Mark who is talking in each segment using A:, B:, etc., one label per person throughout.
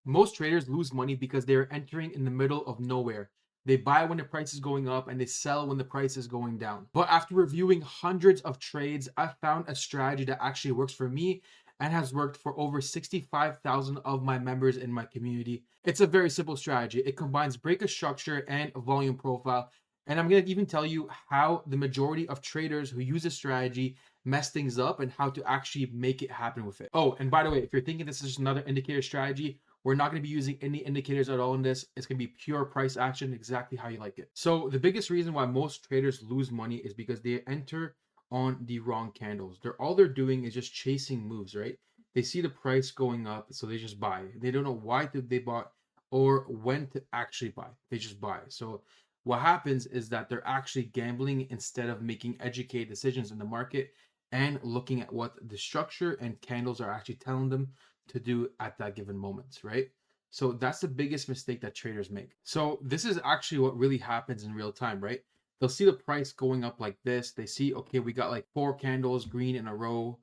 A: Most traders lose money because they're entering in the middle of nowhere. They buy when the price is going up and they sell when the price is going down. But after reviewing hundreds of trades, I found a strategy that actually works for me and has worked for over 65,000 of my members in my community. It's a very simple strategy. It combines break of structure and volume profile. And I'm going to even tell you how the majority of traders who use this strategy mess things up and how to actually make it happen with it. Oh, and by the way, if you're thinking this is just another indicator strategy, we're not going to be using any indicators at all in this. It's going to be pure price action, exactly how you like it. So the biggest reason why most traders lose money is because they enter on the wrong candles. All they're doing is just chasing moves, right? They see the price going up, so they just buy. They don't know why they bought or when to actually buy. They just buy. So what happens is that they're actually gambling instead of making educated decisions in the market and looking at what the structure and candles are actually telling them to do at that given moment, right? So that's the biggest mistake that traders make. So this is actually what really happens in real time, right? They'll see the price going up like this. They see, okay, we got like 4 candles green in a row,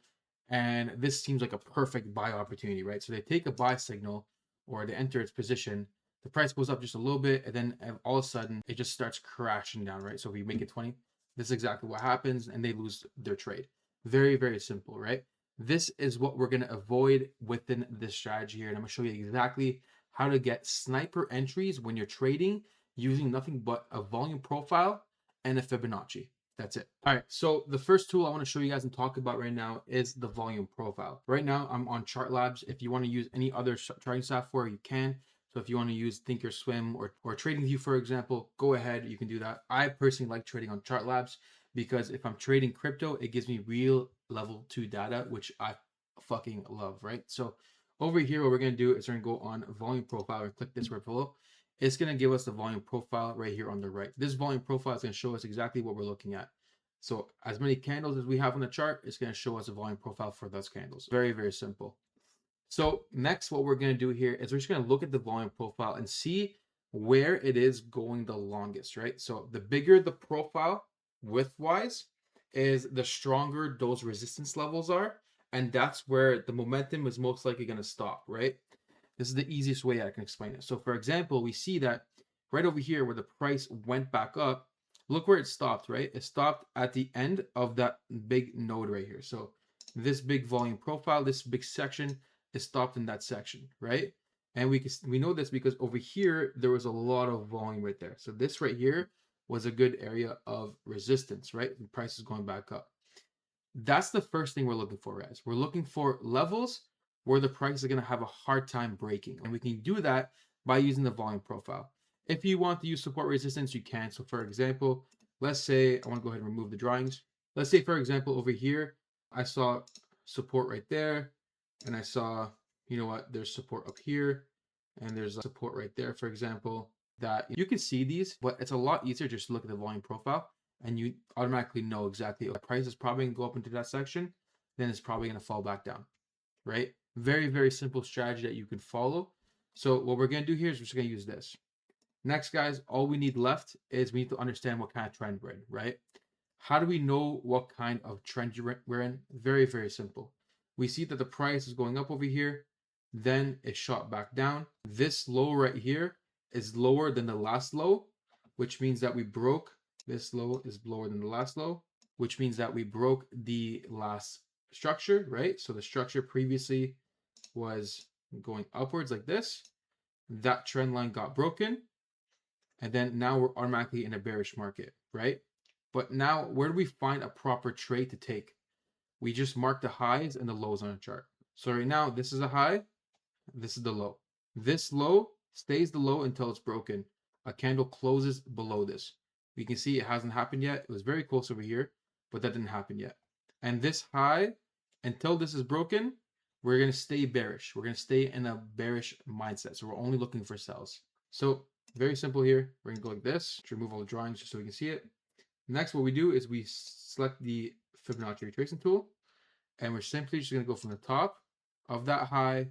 A: and this seems like a perfect buy opportunity, right? So they take a buy signal or they enter its position. The price goes up just a little bit, and then all of a sudden it just starts crashing down, right? So if we make it 20, this is exactly what happens, and they lose their trade. Very, very simple, right? This is what we're going to avoid within this strategy here. And I'm going to show you exactly how to get sniper entries when you're trading using nothing but a volume profile and a Fibonacci. That's it. All right. So the first tool I want to show you guys and talk about right now is the volume profile. Right now I'm on ChartLabs. If you want to use any other trading software, you can. So if you want to use Thinkorswim or TradingView, for example, go ahead. You can do that. I personally like trading on ChartLabs because if I'm trading crypto, it gives me real level 2 data, which I fucking love, right? So over here, what we're going to do is we're going to go on volume profile and click this right below. It's going to give us the volume profile right here on the right. This volume profile is going to show us exactly what we're looking at. So as many candles as we have on the chart, it's going to show us a volume profile for those candles. Very, very simple. So next, what we're going to do here is we're just going to look at the volume profile and see where it is going the longest, right? So the bigger the profile width-wise is, the stronger those resistance levels are. And that's where the momentum is most likely going to stop, right? This is the easiest way I can explain it. So for example, we see that right over here where the price went back up, look where it stopped, right? It stopped at the end of that big node right here. So this big volume profile, this big section is stopped in that section, right? And we know this because over here, there was a lot of volume right there. So this right here was a good area of resistance, right? The price is going back up. That's the first thing we're looking for, guys. We're looking for levels where the price is going to have a hard time breaking. And we can do that by using the volume profile. If you want to use support resistance, you can. So for example, let's say I want to go ahead and remove the drawings. Let's say, for example, over here, I saw support right there. And I saw, you know what, there's support up here. And there's support right there, for example, that you can see these, but it's a lot easier just to look at the volume profile and you automatically know exactly the price is probably going to go up into that section, then it's probably going to fall back down, right? Very, very simple strategy that you can follow. So what we're going to do here is we're just going to use this. Next, guys, all we need left is we need to understand what kind of trend we're in, right? How do we know what kind of trend we're in? Very, very simple. We see that the price is going up over here, then it shot back down. This low right here is lower than the last low, which means that we broke. This low is lower than the last low, which means that we broke the last structure, right? So the structure previously was going upwards like this. That trend line got broken. And then now we're automatically in a bearish market, right? But now where do we find a proper trade to take? We just mark the highs and the lows on a chart. So right now, this is a high, this is the low. This low stays the low until it's broken. A candle closes below this. We can see it hasn't happened yet. It was very close over here, but that didn't happen yet. And this high, until this is broken, we're going to stay bearish. We're going to stay in a bearish mindset. So we're only looking for sells. So very simple here. We're going to go like this. Just remove all the drawings just so we can see it. Next, what we do is we select the Fibonacci retracement tool, and we're simply just going to go from the top of that high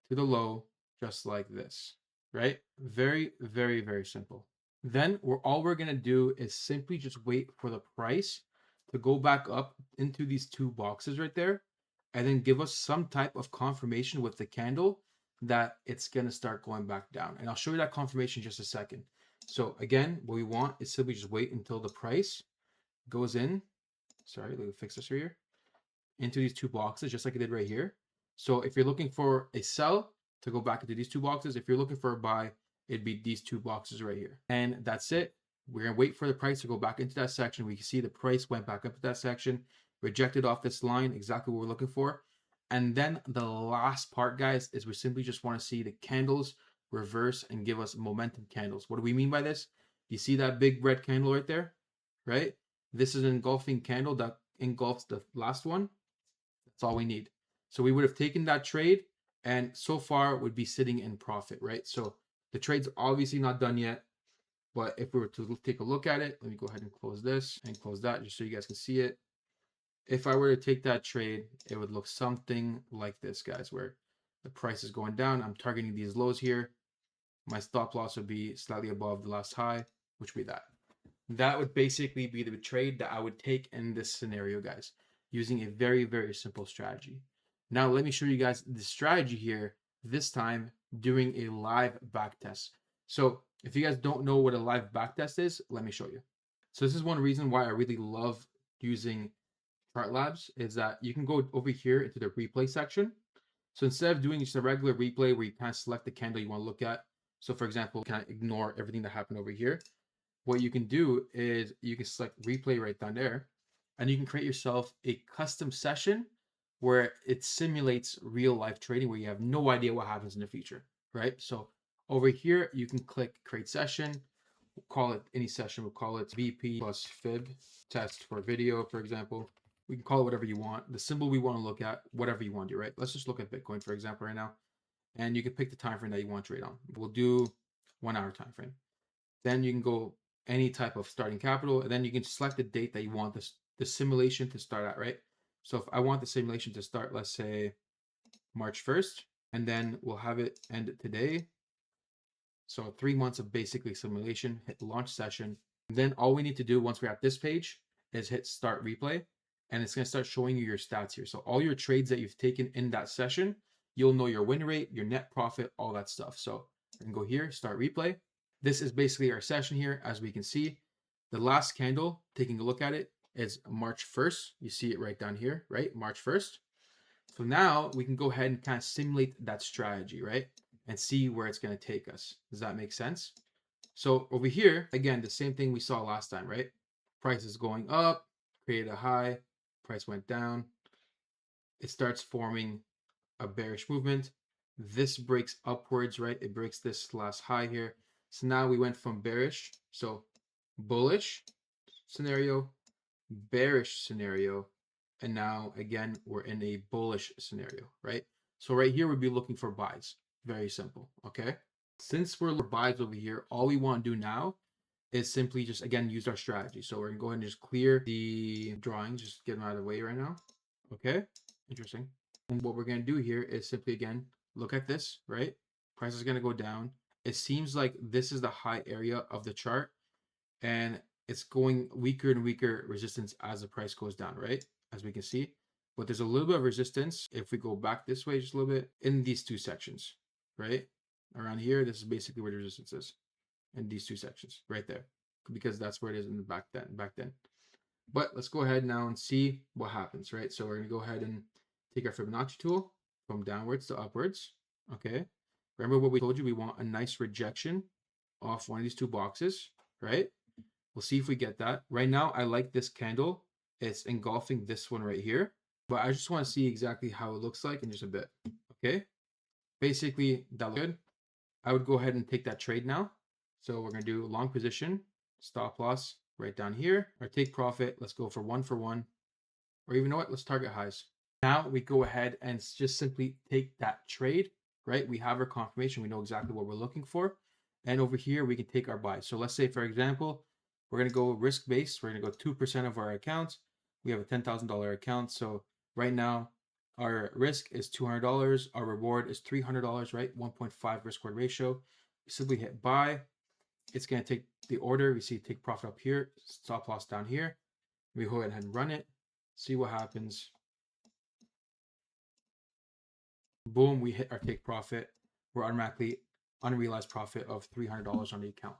A: to the low, just like this, right? Very, very, very simple. Then all we're going to do is simply just wait for the price to go back up into these two boxes right there, and then give us some type of confirmation with the candle that it's going to start going back down. And I'll show you that confirmation in just a second. So again, what we want is simply just wait until the price goes in. Sorry, let me fix this right here. Into these two boxes, just like I did right here. So if you're looking for a sell, to go back into these two boxes. If you're looking for a buy, it'd be these two boxes right here. And that's it. We're gonna wait for the price to go back into that section. We can see the price went back up to that section, rejected off this line, exactly what we're looking for. And then the last part, guys, is we simply just want to see the candles reverse and give us momentum candles. What do we mean by this? You see that big red candle right there, right? This is an engulfing candle that engulfs the last one. That's all we need. So we would have taken that trade and so far would be sitting in profit, right? So the trade's obviously not done yet, but if we were to take a look at it, let me go ahead and close this and close that just so you guys can see it. If I were to take that trade, it would look something like this, guys, where the price is going down. I'm targeting these lows here. My stop loss would be slightly above the last high, which would be that. That would basically be the trade that I would take in this scenario, guys, using a very, very simple strategy. Now, let me show you guys the strategy here, this time doing a live back test. So if you guys don't know what a live back test is, let me show you. So this is one reason why I really love using ChartLabs is that you can go over here into the replay section. So instead of doing just a regular replay where you kind of select the candle you want to look at, so for example, kind of ignore everything that happened over here, what you can do is you can select replay right down there, and you can create yourself a custom session where it simulates real life trading where you have no idea what happens in the future, right? So over here, you can click create session. We'll call it any session. We'll call it VP plus fib test for video, for example. We can call it whatever you want. The symbol we want to look at, whatever you want to do, right? Let's just look at Bitcoin, for example, right now. And you can pick the time frame that you want to trade on. We'll do 1 hour time frame. Then you can go any type of starting capital, and then you can select the date that you want the simulation to start at, right? So if I want the simulation to start, let's say March 1st, and then we'll have it end today. So 3 months of basically simulation, hit launch session. And then all we need to do once we're at this page is hit start replay, and it's going to start showing you your stats here. So all your trades that you've taken in that session, you'll know your win rate, your net profit, all that stuff. So we can go here, start replay. This is basically our session here. As we can see, the last candle, taking a look at it, is March 1st. You see it right down here, right? March 1st. So now we can go ahead and kind of simulate that strategy, right? And see where it's going to take us. Does that make sense? So over here, again, the same thing we saw last time, right? Price is going up, created a high, price went down. It starts forming a bearish movement. This breaks upwards, right? It breaks this last high here. So now we went from bearish, so bullish scenario, bearish scenario, and now again, we're in a bullish scenario, right? So right here, we'd be looking for buys. Very simple, okay? Since we're buys over here, all we want to do now is simply just, again, use our strategy. So we're going to go ahead and just clear the drawings, just get them out of the way right now, okay? Interesting. And what we're going to do here is simply, again, look at this, right? Price is going to go down. It seems like this is the high area of the chart, and it's going weaker and weaker resistance as the price goes down, right? As we can see. But there's a little bit of resistance if we go back this way just a little bit in these two sections, right? Around here, this is basically where the resistance is in these two sections right there, because that's where it is in the back then. But let's go ahead now and see what happens, right? So we're going to go ahead and take our Fibonacci tool from downwards to upwards, okay? Remember what we told you, we want a nice rejection off one of these two boxes, right? We'll see if we get that. Right now, I like this candle. It's engulfing this one right here, but I just want to see exactly how it looks like in just a bit, okay? Basically, that looks good. I would go ahead and take that trade now. So we're going to do long position, stop loss right down here, or take profit. Let's go for one, or even know what, let's target highs. Now we go ahead and just simply take that trade, right? We have our confirmation. We know exactly what we're looking for. And over here, we can take our buy. So let's say, for example, we're going to go risk-based. We're going to go 2% of our accounts. We have a $10,000 account. So right now, our risk is $200. Our reward is $300, right? 1.5 risk reward ratio. We simply hit buy. It's going to take the order. We see take profit up here, stop loss down here. We go ahead and run it, see what happens. Boom, we hit our take profit. we're automatically unrealized profit of $300 on the account.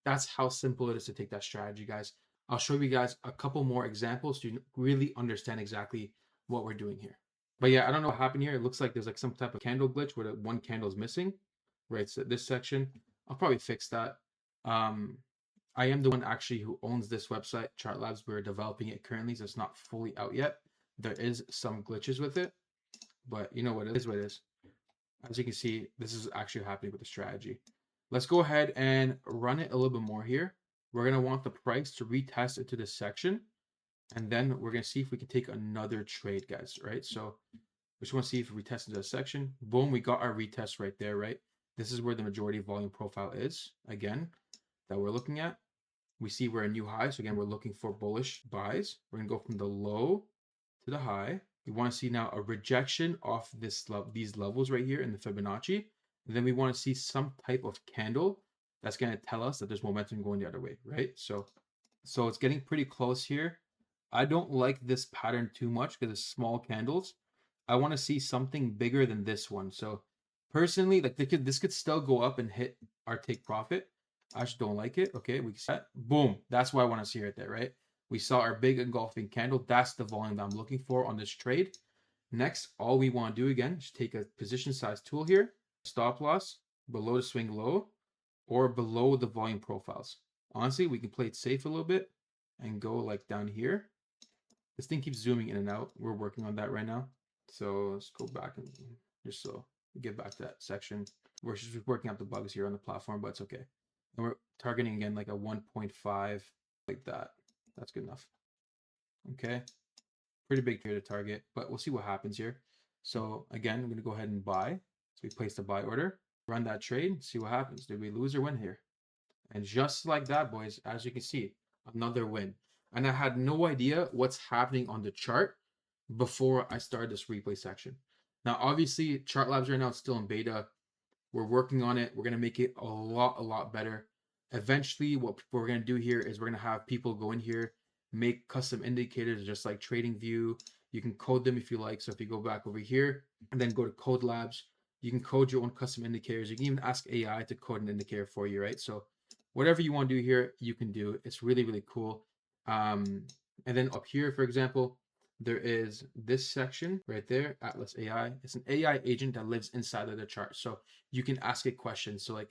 A: That's how simple it is to take that strategy, guys. I'll show you guys a couple more examples so you really understand exactly what we're doing here. But yeah, I don't know what happened here. It looks like there's like some type of candle glitch where one candle is missing, right? So this section, I'll probably fix that. I am the one actually who owns this website, ChartLabs. We're developing it currently, so it's not fully out yet. There is some glitches with it, but you know what it is, what it is. As you can see, this is actually happening with the strategy. Let's go ahead and run it a little bit more here. We're going to want the price to retest into this section. And then we're going to see if we can take another trade, guys, right? So we just want to see if we retest into the section. Boom, we got our retest right there, right? This is where the majority volume profile is, again, that we're looking at. We see we're a new high. So again, we're looking for bullish buys. We're going to go from the low to the high. We want to see now a rejection off these levels right here in the Fibonacci. And then we want to see some type of candle that's going to tell us that there's momentum going the other way, right? So it's getting pretty close here. I don't like this pattern too much because it's small candles. I want to see something bigger than this one. So personally, like this could still go up and hit our take profit. I just don't like it. Okay, we set. Boom. That's what I want to see right there, right? We saw our big engulfing candle. That's the volume that I'm looking for on this trade. Next, all we want to do again is take a position size tool here, stop loss below the swing low or below the volume profiles. Honestly, we can play it safe a little bit and go like down here. This thing keeps zooming in and out. We're working on that right now. So let's go back and just so we get back to that section. We're just working out the bugs here on the platform, but it's okay. And we're targeting again like a 1.5 like that. That's good enough. Okay. Pretty big here to target, but we'll see what happens here. So again, I'm going to go ahead and buy. So we place the buy order, run that trade, see what happens. Did we lose or win here? And just like that, boys, as you can see, another win. And I had no idea what's happening on the chart before I started this replay section. Now, obviously, ChartLabs right now is still in beta. We're working on it. We're going to make it a lot better. Eventually, what we're going to do here is we're going to have people go in here, make custom indicators just like TradingView. You can code them if you like. So if you go back over here and then go to Code Labs, you can code your own custom indicators. You can even ask AI to code an indicator for you, right? So whatever you want to do here, you can do. It's really cool. And then up here, for example, there is this section right there, Atlas AI. It's an AI agent that lives inside of the chart. So you can ask it questions. So like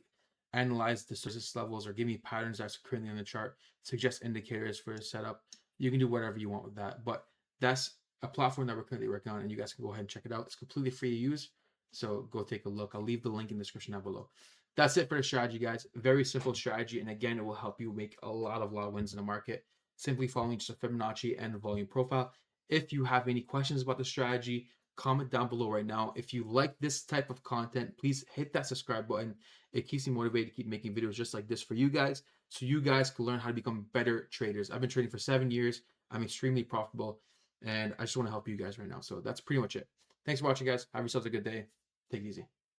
A: analyze the resistance levels or give me patterns that's currently on the chart, suggest indicators for a setup. You can do whatever you want with that. But that's a platform that we're currently working on, and you guys can go ahead and check it out. It's completely free to use. So go take a look. I'll leave the link in the description down below. That's it for the strategy, guys. Very simple strategy. And again, it will help you make a lot of wins in the market. Simply following just a Fibonacci and volume profile. If you have any questions about the strategy, comment down below right now. If you like this type of content, please hit that subscribe button. It keeps me motivated to keep making videos just like this for you guys, so you guys can learn how to become better traders. I've been trading for 7 years. I'm extremely profitable, and I just want to help you guys right now. So that's pretty much it. Thanks for watching, guys. Have yourselves a good day. Take it easy.